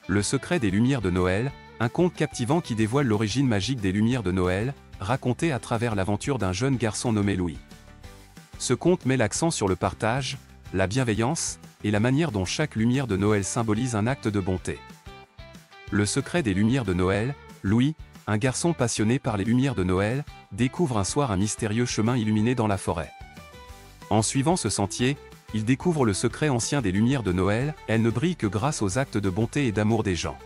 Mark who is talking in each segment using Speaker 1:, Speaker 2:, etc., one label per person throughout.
Speaker 1: Le secret des Lumières de Noël, un conte captivant qui dévoile l'origine magique des Lumières de Noël, raconté à travers l'aventure d'un jeune garçon nommé Louis. Ce conte met l'accent sur le partage, la bienveillance, et la manière dont chaque lumière de Noël symbolise un acte de bonté. Le secret des Lumières de Noël, Louis, un garçon passionné par les lumières de Noël, découvre un soir un mystérieux chemin illuminé dans la forêt. En suivant ce sentier, il découvre le secret ancien des lumières de Noël, elles ne brillent que grâce aux actes de bonté et d'amour des gens.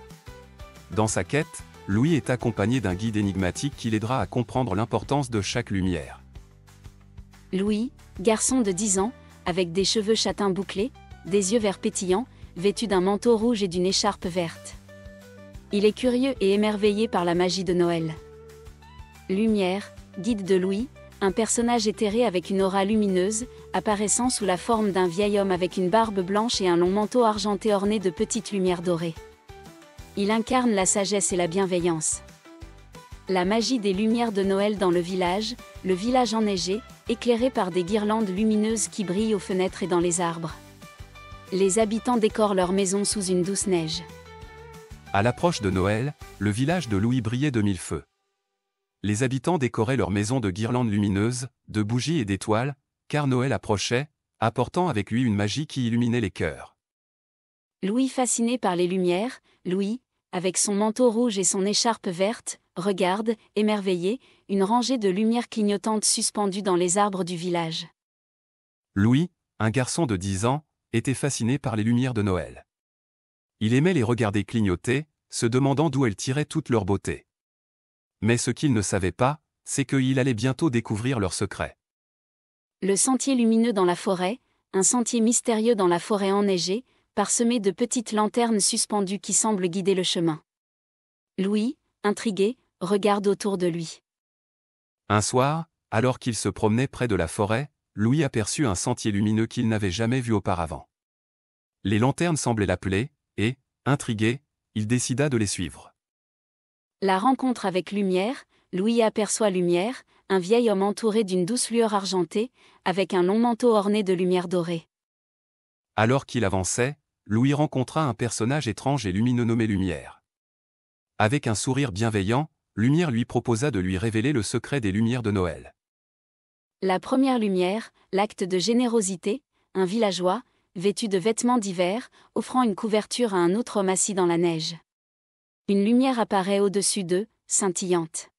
Speaker 1: Dans sa quête, Louis est accompagné d'un guide énigmatique qui l'aidera à comprendre l'importance de chaque lumière.
Speaker 2: Louis, garçon de 10 ans, avec des cheveux châtains bouclés, des yeux verts pétillants, vêtu d'un manteau rouge et d'une écharpe verte. Il est curieux et émerveillé par la magie de Noël. Lumière, guide de Louis, un personnage éthéré avec une aura lumineuse, apparaissant sous la forme d'un vieil homme avec une barbe blanche et un long manteau argenté orné de petites lumières dorées. Il incarne la sagesse et la bienveillance. La magie des lumières de Noël dans le village enneigé, éclairé par des guirlandes lumineuses qui brillent aux fenêtres et dans les arbres. Les habitants décorent leurs maisons sous une douce neige.
Speaker 1: À l'approche de Noël, le village de Louis brillait de mille feux. Les habitants décoraient leurs maisons de guirlandes lumineuses, de bougies et d'étoiles, car Noël approchait, apportant avec lui une magie qui illuminait les cœurs.
Speaker 2: Louis fasciné par les lumières, Louis, avec son manteau rouge et son écharpe verte, regarde, émerveillé, une rangée de lumières clignotantes suspendues dans les arbres du village.
Speaker 1: Louis, un garçon de 10 ans, était fasciné par les lumières de Noël. Il aimait les regarder clignoter, se demandant d'où elles tiraient toute leur beauté. Mais ce qu'il ne savait pas, c'est qu'il allait bientôt découvrir leur secret.
Speaker 2: Le sentier lumineux dans la forêt, un sentier mystérieux dans la forêt enneigée, parsemé de petites lanternes suspendues qui semblent guider le chemin. Louis, intrigué, regarde autour de lui.
Speaker 1: Un soir, alors qu'il se promenait près de la forêt, Louis aperçut un sentier lumineux qu'il n'avait jamais vu auparavant. Les lanternes semblaient l'appeler, et, intrigué, il décida de les suivre.
Speaker 2: La rencontre avec Lumière, Louis aperçoit Lumière, un vieil homme entouré d'une douce lueur argentée, avec un long manteau orné de lumière dorée.
Speaker 1: Alors qu'il avançait, Louis rencontra un personnage étrange et lumineux nommé Lumière. Avec un sourire bienveillant, Lumière lui proposa de lui révéler le secret des lumières de Noël.
Speaker 2: La première lumière, l'acte de générosité, un villageois, vêtu de vêtements d'hiver, offrant une couverture à un autre homme assis dans la neige. Une lumière apparaît au-dessus d'eux, scintillante.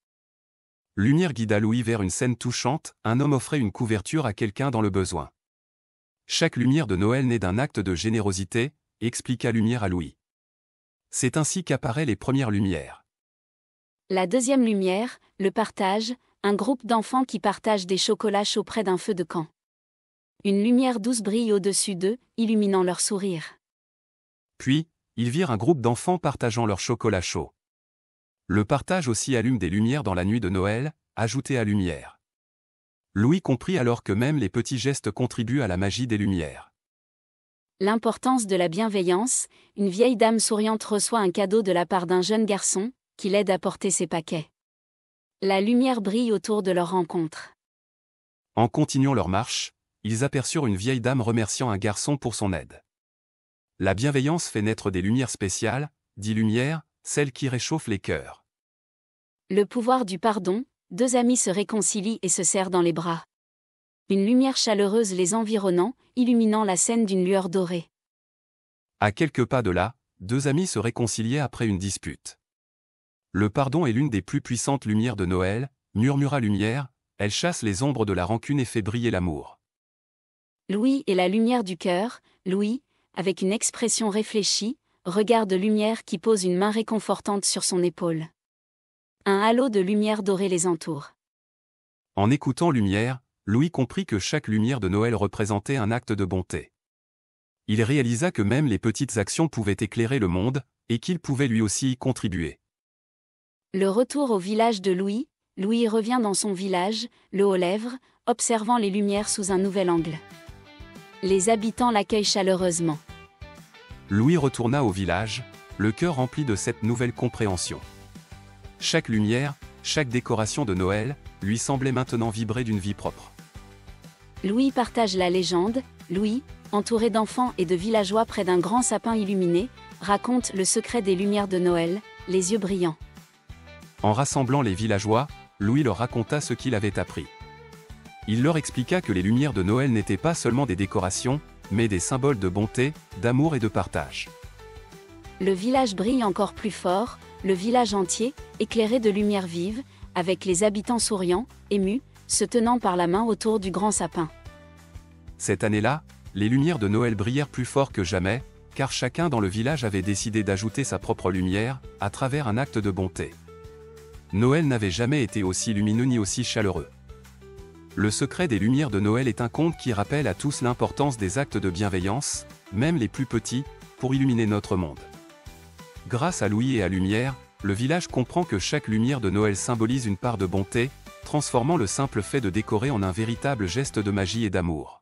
Speaker 1: Lumière guida Louis vers une scène touchante, un homme offrait une couverture à quelqu'un dans le besoin. Chaque lumière de Noël naît d'un acte de générosité, expliqua Lumière à Louis. C'est ainsi qu'apparaissent les premières lumières.
Speaker 2: La deuxième lumière, le partage, un groupe d'enfants qui partagent des chocolats chauds près d'un feu de camp. Une lumière douce brille au-dessus d'eux, illuminant leur sourire.
Speaker 1: Puis, ils virent un groupe d'enfants partageant leur chocolat chaud. Le partage aussi allume des lumières dans la nuit de Noël, ajoutée à Lumière. Louis comprit alors que même les petits gestes contribuent à la magie des lumières.
Speaker 2: L'importance de la bienveillance, une vieille dame souriante reçoit un cadeau de la part d'un jeune garçon, qui l'aide à porter ses paquets. La lumière brille autour de leur rencontre.
Speaker 1: En continuant leur marche, ils aperçurent une vieille dame remerciant un garçon pour son aide. La bienveillance fait naître des lumières spéciales, dit Lumière, celles qui réchauffent les cœurs.
Speaker 2: Le pouvoir du pardon, deux amis se réconcilient et se serrent dans les bras. Une lumière chaleureuse les environnant, illuminant la scène d'une lueur dorée.
Speaker 1: À quelques pas de là, deux amis se réconciliaient après une dispute. Le pardon est l'une des plus puissantes lumières de Noël, murmura Lumière, elle chasse les ombres de la rancune et fait briller l'amour.
Speaker 2: Louis est la lumière du cœur, Louis, avec une expression réfléchie, regarde Lumière qui pose une main réconfortante sur son épaule. Un halo de lumière dorée les entoure.
Speaker 1: En écoutant Lumière, Louis comprit que chaque lumière de Noël représentait un acte de bonté. Il réalisa que même les petites actions pouvaient éclairer le monde, et qu'il pouvait lui aussi y contribuer.
Speaker 2: Le retour au village de Louis, Louis revient dans son village, le haut aux lèvres, observant les lumières sous un nouvel angle. Les habitants l'accueillent chaleureusement.
Speaker 1: Louis retourna au village, le cœur rempli de cette nouvelle compréhension. Chaque lumière, chaque décoration de Noël, lui semblait maintenant vibrer d'une vie propre.
Speaker 2: Louis partage la légende, Louis, entouré d'enfants et de villageois près d'un grand sapin illuminé, raconte le secret des lumières de Noël, les yeux brillants.
Speaker 1: En rassemblant les villageois, Louis leur raconta ce qu'il avait appris. Il leur expliqua que les lumières de Noël n'étaient pas seulement des décorations, mais des symboles de bonté, d'amour et de partage.
Speaker 2: Le village brille encore plus fort, le village entier, éclairé de lumière vive, avec les habitants souriants, émus, se tenant par la main autour du grand sapin.
Speaker 1: Cette année-là, les lumières de Noël brillèrent plus fort que jamais, car chacun dans le village avait décidé d'ajouter sa propre lumière, à travers un acte de bonté. Noël n'avait jamais été aussi lumineux ni aussi chaleureux. Le secret des lumières de Noël est un conte qui rappelle à tous l'importance des actes de bienveillance, même les plus petits, pour illuminer notre monde. Grâce à Louis et à Lumière, le village comprend que chaque lumière de Noël symbolise une part de bonté, transformant le simple fait de décorer en un véritable geste de magie et d'amour.